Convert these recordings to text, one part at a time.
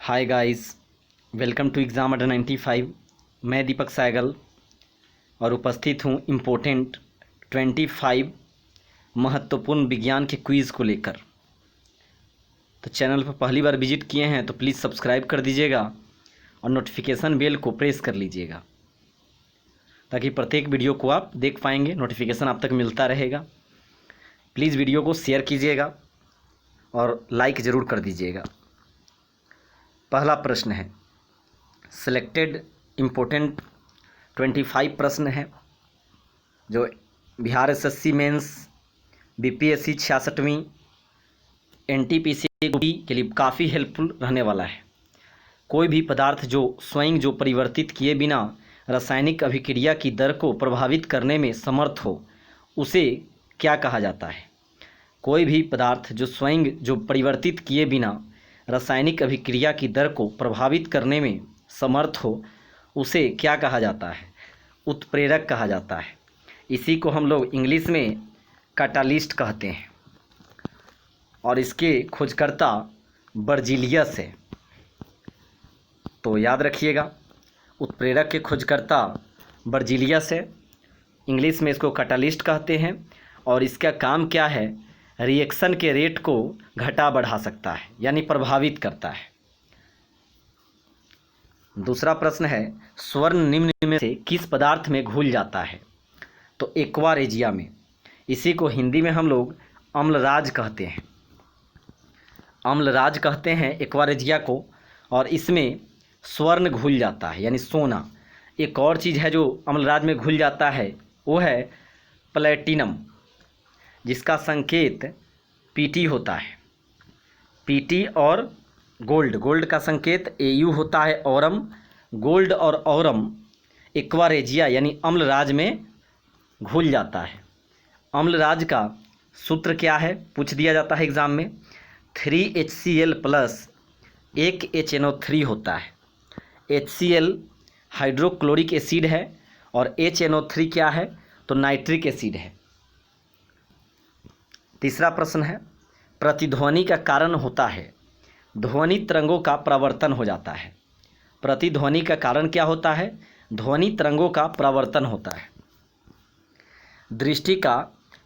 Hi guys, welcome to exam Adda 95। मैं दीपक सहगल और उपस्थित हूँ इम्पोर्टेंट 25 महत्वपूर्ण विज्ञान के क्विज़ को लेकर। तो चैनल पर पहली बार विजिट किए हैं तो प्लीज़ सब्सक्राइब कर दीजिएगा और नोटिफिकेशन बेल को प्रेस कर लीजिएगा ताकि प्रत्येक वीडियो को आप देख पाएंगे, नोटिफिकेशन आप तक मिलता रहेगा। प्लीज़ वीडियो को शेयर कीजिएगा और लाइक ज़रूर कर दीजिएगा। पहला प्रश्न है, सिलेक्टेड इम्पोर्टेंट 25 प्रश्न है जो बिहार एसएससी मेंस, बीपीएससी 66वीं, एनटीपीसी के लिए काफ़ी हेल्पफुल रहने वाला है। कोई भी पदार्थ जो स्वयं परिवर्तित किए बिना रासायनिक अभिक्रिया की दर को प्रभावित करने में समर्थ हो उसे क्या कहा जाता है? कोई भी पदार्थ जो स्वयं परिवर्तित किए बिना रासायनिक अभिक्रिया की दर को प्रभावित करने में समर्थ हो उसे क्या कहा जाता है? उत्प्रेरक कहा जाता है। इसी को हम लोग इंग्लिश में कैटालिस्ट कहते हैं और इसके खोजकर्ता बर्जीलियस है। तो याद रखिएगा, उत्प्रेरक के खोजकर्ता बर्जीलियस है। इंग्लिश में इसको कैटालिस्ट कहते हैं और इसका काम क्या है? रिएक्शन के रेट को घटा बढ़ा सकता है, यानी प्रभावित करता है। दूसरा प्रश्न है, स्वर्ण निम्न में से किस पदार्थ में घुल जाता है? तो एक्वा रेजिया में। इसी को हिंदी में हम लोग अम्लराज कहते हैं। अम्लराज कहते हैं एक्वा रेजिया को, और इसमें स्वर्ण घुल जाता है यानी सोना। एक और चीज़ है जो अम्लराज में घुल जाता है, वो है प्लेटिनम, जिसका संकेत पीटी होता है। पीटी और गोल्ड का संकेत एयू होता है। औरम, गोल्ड और औरम एक्वा रेजिया यानी अम्लराज में घुल जाता है। अम्लराज का सूत्र क्या है? पूछ दिया जाता है एग्ज़ाम में। 3HCl प्लस एक HNO3 होता है। HCl हाइड्रोक्लोरिक एसिड है और HNO3 क्या है? तो नाइट्रिक एसिड है। तीसरा प्रश्न है, प्रतिध्वनि का कारण होता है? ध्वनि तरंगों का प्रवर्तन हो जाता है। प्रतिध्वनि का कारण क्या होता है? ध्वनि तरंगों का प्रवर्तन होता है। दृष्टि का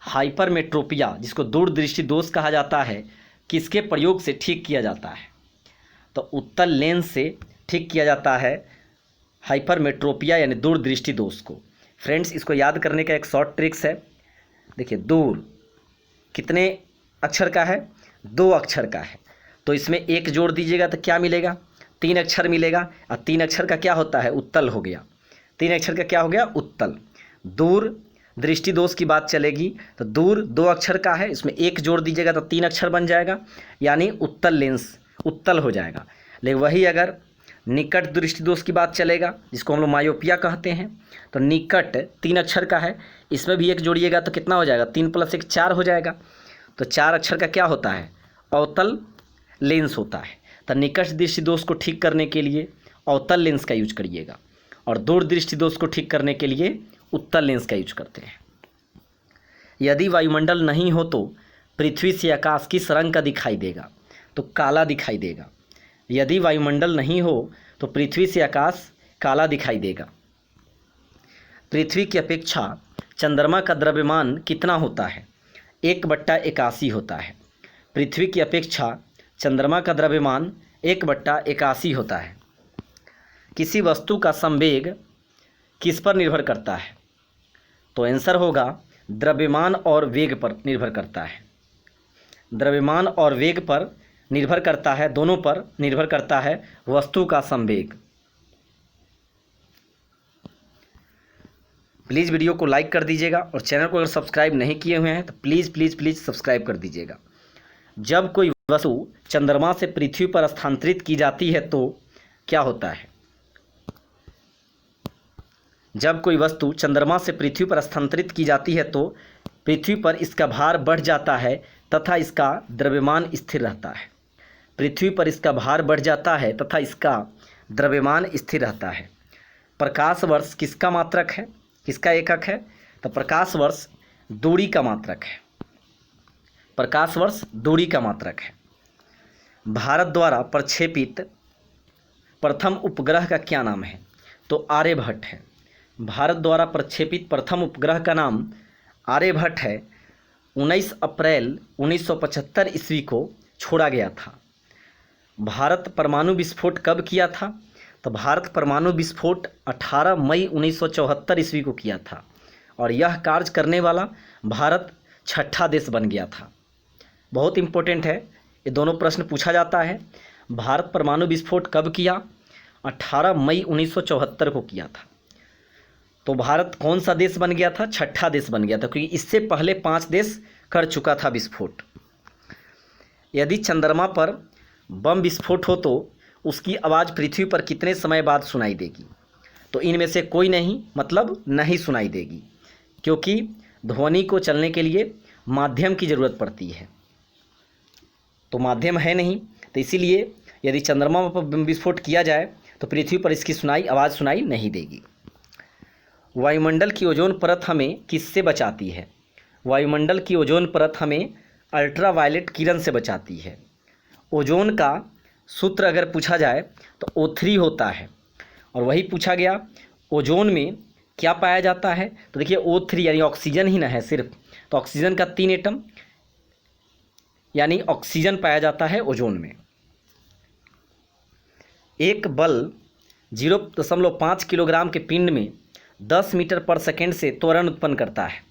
हाइपरमेट्रोपिया, जिसको दूरदृष्टि दोष कहा जाता है, किसके प्रयोग से ठीक किया जाता है? तो उत्तल लेंस से ठीक किया जाता है हाइपरमेट्रोपिया यानी दूरदृष्टि दोष को। फ्रेंड्स, इसको याद करने का एक शॉर्ट ट्रिक्स है। देखिए, दूर कितने अक्षर का है? 2 अक्षर का है, तो इसमें एक जोड़ दीजिएगा तो क्या मिलेगा? 3 अक्षर मिलेगा। और 3 अक्षर का क्या होता है? उत्तल हो गया। 3 अक्षर का क्या हो गया? उत्तल। दूर दृष्टि दोष की बात चलेगी तो दूर 2 अक्षर का है, इसमें एक जोड़ दीजिएगा तो 3 अक्षर बन जाएगा, यानी उत्तल लेंस उत्तल हो जाएगा। लेकिन वही अगर निकट दृष्टि दोष की बात चलेगा, जिसको हम लोग मायोपिया कहते हैं, तो निकट 3 अक्षर का है, इसमें भी एक जोड़िएगा तो कितना हो जाएगा? 3 + 1 4 हो जाएगा। तो 4 अक्षर का क्या होता है? अवतल लेंस होता है। तो निकट दृष्टि दोष को ठीक करने के लिए अवतल लेंस का यूज करिएगा और दूर दृष्टि दोष को ठीक करने के लिए उत्तल लेंस का यूज करते हैं। यदि वायुमंडल नहीं हो तो पृथ्वी से आकाश किस रंग का दिखाई देगा? तो काला दिखाई देगा। यदि वायुमंडल नहीं हो तो पृथ्वी से आकाश काला दिखाई देगा। पृथ्वी की अपेक्षा चंद्रमा का द्रव्यमान कितना होता है? 1/81 होता है। पृथ्वी की अपेक्षा चंद्रमा का द्रव्यमान 1/81 होता है। किसी वस्तु का संवेग किस पर निर्भर करता है? तो आंसर होगा द्रव्यमान और वेग पर निर्भर करता है। द्रव्यमान और वेग पर निर्भर करता है, दोनों पर निर्भर करता है वस्तु का संवेग। प्लीज़ वीडियो को लाइक कर दीजिएगा और चैनल को अगर सब्सक्राइब नहीं किए हुए हैं तो प्लीज़ सब्सक्राइब कर दीजिएगा। जब कोई वस्तु चंद्रमा से पृथ्वी पर स्थानांतरित की जाती है तो क्या होता है? जब कोई वस्तु चंद्रमा से पृथ्वी पर स्थानांतरित की जाती है तो पृथ्वी पर इसका भार बढ़ जाता है तथा इसका द्रव्यमान स्थिर रहता है। पृथ्वी पर इसका भार बढ़ जाता है तथा इसका द्रव्यमान स्थिर रहता है। प्रकाश वर्ष किसका मात्रक है? किसका एकक है? तो प्रकाश वर्ष दूरी का मात्रक है। प्रकाश वर्ष दूरी का मात्रक है। भारत द्वारा प्रक्षेपित प्रथम उपग्रह का क्या नाम है? तो आर्यभट्ट है। भारत द्वारा प्रक्षेपित प्रथम उपग्रह का नाम आर्यभट्ट है। 19 अप्रैल 1975 ईस्वी को छोड़ा गया था। भारत परमाणु विस्फोट कब किया था? तो भारत परमाणु विस्फोट 18 मई 1974 ईस्वी को किया था और यह कार्य करने वाला भारत छठा देश बन गया था। बहुत इम्पोर्टेंट है, ये दोनों प्रश्न पूछा जाता है। भारत परमाणु विस्फोट कब किया? 18 मई 1974 को किया था। तो भारत कौन सा देश बन गया था? छठा देश बन गया था, क्योंकि इससे पहले 5 देश कर चुका था विस्फोट। यदि चंद्रमा पर बम विस्फोट हो तो उसकी आवाज़ पृथ्वी पर कितने समय बाद सुनाई देगी? तो इनमें से कोई नहीं, मतलब नहीं सुनाई देगी, क्योंकि ध्वनि को चलने के लिए माध्यम की ज़रूरत पड़ती है। तो माध्यम है नहीं, तो इसीलिए यदि चंद्रमा पर बम विस्फोट किया जाए तो पृथ्वी पर इसकी आवाज़ सुनाई नहीं देगी। वायुमंडल की ओजोन परत हमें किससे बचाती है? वायुमंडल की ओजोन परत हमें अल्ट्रावायलेट किरण से बचाती है। ओजोन का सूत्र अगर पूछा जाए तो O3 होता है, और वही पूछा गया ओजोन में क्या पाया जाता है? तो देखिए O3 यानी ऑक्सीजन ही ना है सिर्फ, तो ऑक्सीजन का 3 एटम यानी ऑक्सीजन पाया जाता है ओजोन में। एक बल 0.5 किलोग्राम के पिंड में 10 मीटर पर सेकेंड से त्वरण उत्पन्न करता है,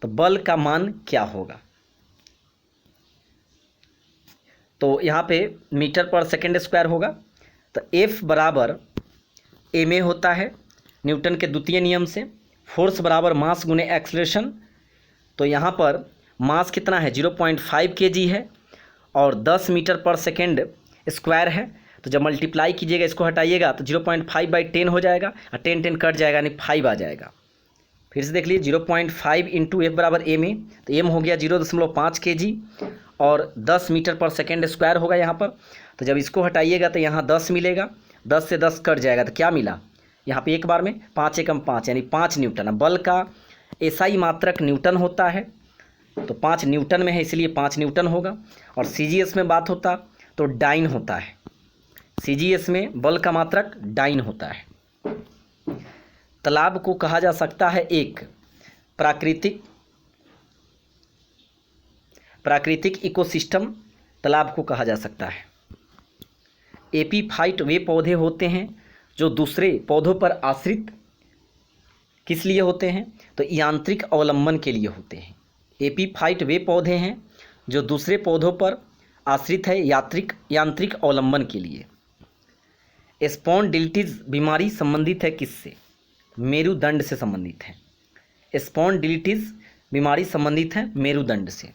तो बल का मान क्या होगा? तो यहाँ पे मीटर पर सेकेंड स्क्वायर होगा, तो F बराबर ma होता है न्यूटन के द्वितीय नियम से। फोर्स बराबर मास गुने एक्सलेशन, तो यहाँ पर मास कितना है? 0.5 kg है और 10 मीटर पर सेकेंड स्क्वायर है, तो जब मल्टीप्लाई कीजिएगा इसको हटाइएगा तो 0.5/10 हो जाएगा और 10 कट जाएगा यानी 5 आ जाएगा। फिर से देख लीजिए 0.5 इंटू F बराबर ma, तो m हो गया 0.5 kg और 10 मीटर पर सेकेंड स्क्वायर होगा यहाँ पर। तो जब इसको हटाइएगा तो यहाँ 10 मिलेगा, 10 से 10 कट जाएगा तो क्या मिला? यहाँ पे एक बार में 5 एकम 5 यानी 5 न्यूटन। बल का एसआई मात्रक न्यूटन होता है, तो 5 न्यूटन में है इसलिए 5 न्यूटन होगा। और सीजीएस में बात होता तो डाइन होता है, सीजीएस में बल का मात्रक डाइन होता है। तालाब को कहा जा सकता है एक प्राकृतिक इकोसिस्टम, तालाब को कहा जा सकता है। एपीफाइट वे पौधे होते हैं जो दूसरे पौधों पर आश्रित किस लिए होते हैं? तो यांत्रिक अवलंबन के लिए होते हैं। एपीफाइट वे पौधे हैं जो दूसरे पौधों पर आश्रित है यांत्रिक अवलंबन के लिए। स्पॉन्डिलिटिस बीमारी संबंधित है किससे? मेरुदंड से संबंधित है। स्पॉन्डिलिटिस बीमारी संबंधित है मेरुदंड से।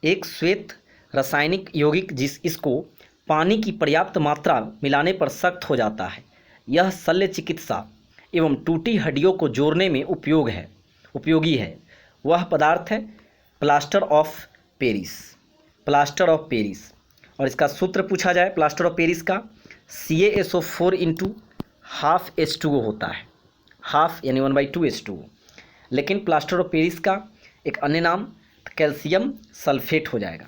एक श्वेत रासायनिक यौगिक इसको पानी की पर्याप्त मात्रा मिलाने पर सख्त हो जाता है। यह शल्य चिकित्सा एवं टूटी हड्डियों को जोड़ने में उपयोगी है। वह पदार्थ है प्लास्टर ऑफ पेरिस। और इसका सूत्र पूछा जाए प्लास्टर ऑफ पेरिस का, CaSO4 इंटू हाफ H2O होता है, हाफ यानी 1/2 H2O। लेकिन प्लास्टर ऑफ पेरिस का एक अन्य नाम कैल्शियम सल्फेट हो जाएगा।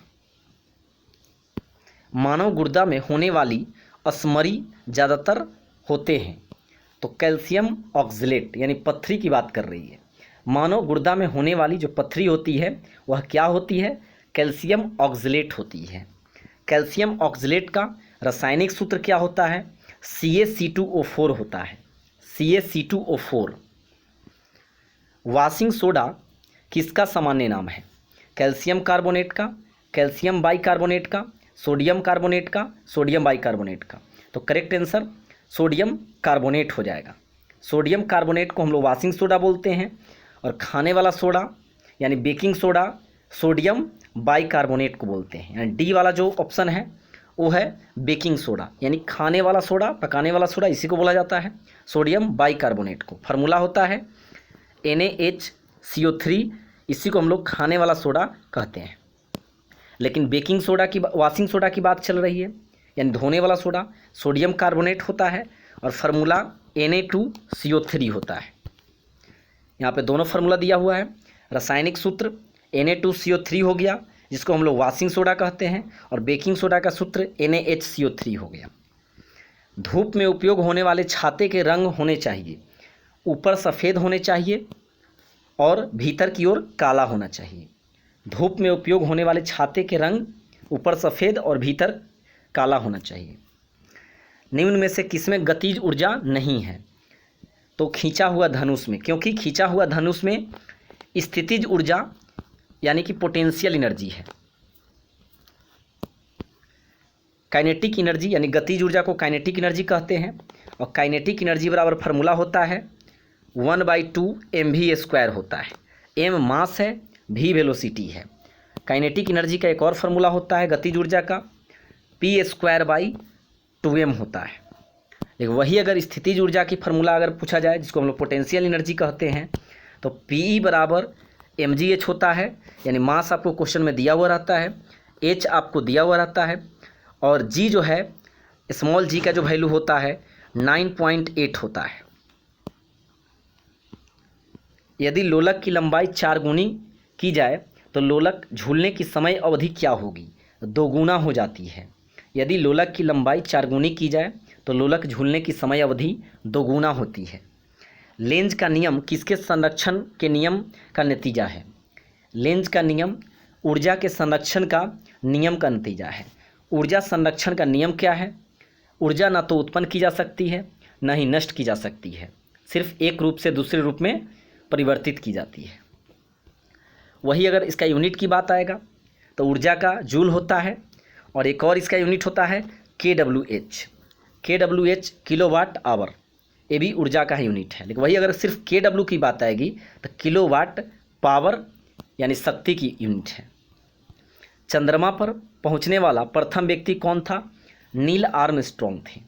मानव गुर्दा में होने वाली अस्मरी ज़्यादातर होते हैं, तो कैल्शियम ऑक्सलेट यानी पत्थरी की बात कर रही है। मानव गुर्दा में होने वाली जो पत्थरी होती है वह क्या होती है? कैल्शियम ऑक्सलेट होती है। कैल्शियम ऑक्सलेट का रासायनिक सूत्र क्या होता है? CaC2O4 होता है, CaC2O4। वाशिंग सोडा किसका सामान्य नाम है? कैल्शियम कार्बोनेट का, कैल्शियम बाइकार्बोनेट का, सोडियम कार्बोनेट का, सोडियम बाइकार्बोनेट का। तो करेक्ट आंसर सोडियम कार्बोनेट हो जाएगा। सोडियम कार्बोनेट को हम लोग वाशिंग सोडा बोलते हैं, और खाने वाला सोडा यानी बेकिंग सोडा सोडियम बाइकार्बोनेट को बोलते हैं। यानी डी वाला जो ऑप्शन है वो है बेकिंग सोडा, यानी खाने वाला सोडा, पकाने वाला सोडा, इसी को बोला जाता है सोडियम बाइकार्बोनेट को। फार्मूला होता है NaHCO3, इसी को हम लोग खाने वाला सोडा कहते हैं। लेकिन बेकिंग सोडा की वाशिंग सोडा की बात चल रही है, यानी धोने वाला सोडा सोडियम कार्बोनेट होता है और फार्मूला Na2CO3 होता है। यहाँ पे दोनों फार्मूला दिया हुआ है। रासायनिक सूत्र Na2CO3 हो गया जिसको हम लोग वाशिंग सोडा कहते हैं, और बेकिंग सोडा का सूत्र NaHCO3 हो गया। धूप में उपयोग होने वाले छाते के रंग होने चाहिए, ऊपर सफ़ेद होने चाहिए और भीतर की ओर काला होना चाहिए। धूप में उपयोग होने वाले छाते के रंग ऊपर सफ़ेद और भीतर काला होना चाहिए। निम्न में से किसमें गतिज ऊर्जा नहीं है? तो खींचा हुआ धनुष में, क्योंकि खींचा हुआ धनुष में स्थितिज ऊर्जा यानी कि पोटेंशियल एनर्जी है। काइनेटिक एनर्जी यानी गतिज ऊर्जा को काइनेटिक एनर्जी कहते हैं, और काइनेटिक एनर्जी बराबर फार्मूला होता है 1/2 mv² होता है। m मास है, v वेलोसिटी है। काइनेटिक एनर्जी का एक और फार्मूला होता है गतिज ऊर्जा का, p²/2m होता है। लेकिन वही अगर स्थितिज ऊर्जा की फार्मूला अगर पूछा जाए, जिसको हम लोग पोटेंशियल एनर्जी कहते हैं, तो Pe बराबर mgh होता है, यानी मास आपको क्वेश्चन में दिया हुआ रहता है, h आपको दिया हुआ रहता है, और g जो है स्मॉल g का जो वैल्यू होता है 9.8 होता है। यदि लोलक की लंबाई 4 गुनी की जाए तो लोलक झूलने की समय अवधि क्या होगी? 2 गुना हो जाती है। यदि लोलक की लंबाई 4 गुनी की जाए तो लोलक झूलने की समय अवधि 2 गुना होती है। लेंज का नियम किसके संरक्षण के नियम का नतीजा है? लेंज का नियम ऊर्जा के संरक्षण का नियम का नतीजा है। ऊर्जा संरक्षण का नियम क्या है? ऊर्जा ना तो उत्पन्न की जा सकती है, न ही नष्ट की जा सकती है, सिर्फ एक रूप से दूसरे रूप में परिवर्तित की जाती है। वही अगर इसका यूनिट की बात आएगा तो ऊर्जा का जूल होता है, और एक और इसका यूनिट होता है kWh। kWh किलोवाट आवर, ये भी ऊर्जा का यूनिट है। लेकिन वही अगर सिर्फ kW की बात आएगी तो किलोवाट पावर यानी शक्ति की यूनिट है। चंद्रमा पर पहुंचने वाला प्रथम व्यक्ति कौन था? नील आर्मस्ट्रॉन्ग थे।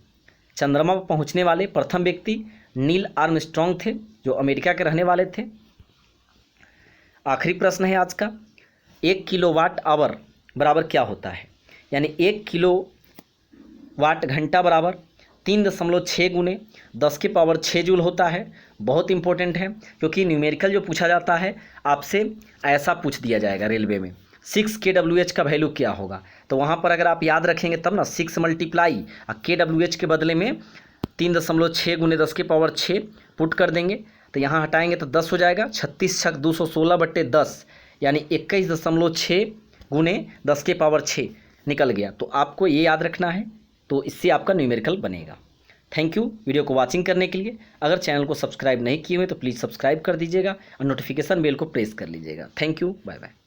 चंद्रमा पर पहुंचने वाले प्रथम व्यक्ति नील आर्मस्ट्रॉन्ग थे, जो अमेरिका के रहने वाले थे। आखिरी प्रश्न है आज का, 1 किलोवाट आवर बराबर क्या होता है? यानी 1 किलोवाट घंटा बराबर 3.6 गुने 10⁻6 जूल होता है। बहुत इंपॉर्टेंट है, क्योंकि न्यूमेरिकल जो पूछा जाता है आपसे ऐसा पूछ दिया जाएगा रेलवे में, 6 kWh का वैल्यू क्या होगा? तो वहाँ पर अगर आप याद रखेंगे तब ना 6 मल्टीप्लाई kWh के बदले में 3.6 गुने 10⁻6 पुट कर देंगे, तो यहाँ हटाएंगे तो 10 हो जाएगा। 36 छक 216/10 यानी 21.6 गुने 10⁻6 निकल गया। तो आपको ये याद रखना है, तो इससे आपका न्यूमेरिकल बनेगा। थैंक यू वीडियो को वॉचिंग करने के लिए। अगर चैनल को सब्सक्राइब नहीं किए हुए तो प्लीज़ सब्सक्राइब कर दीजिएगा और नोटिफिकेशन बेल को प्रेस कर लीजिएगा। Thank you, bye bye.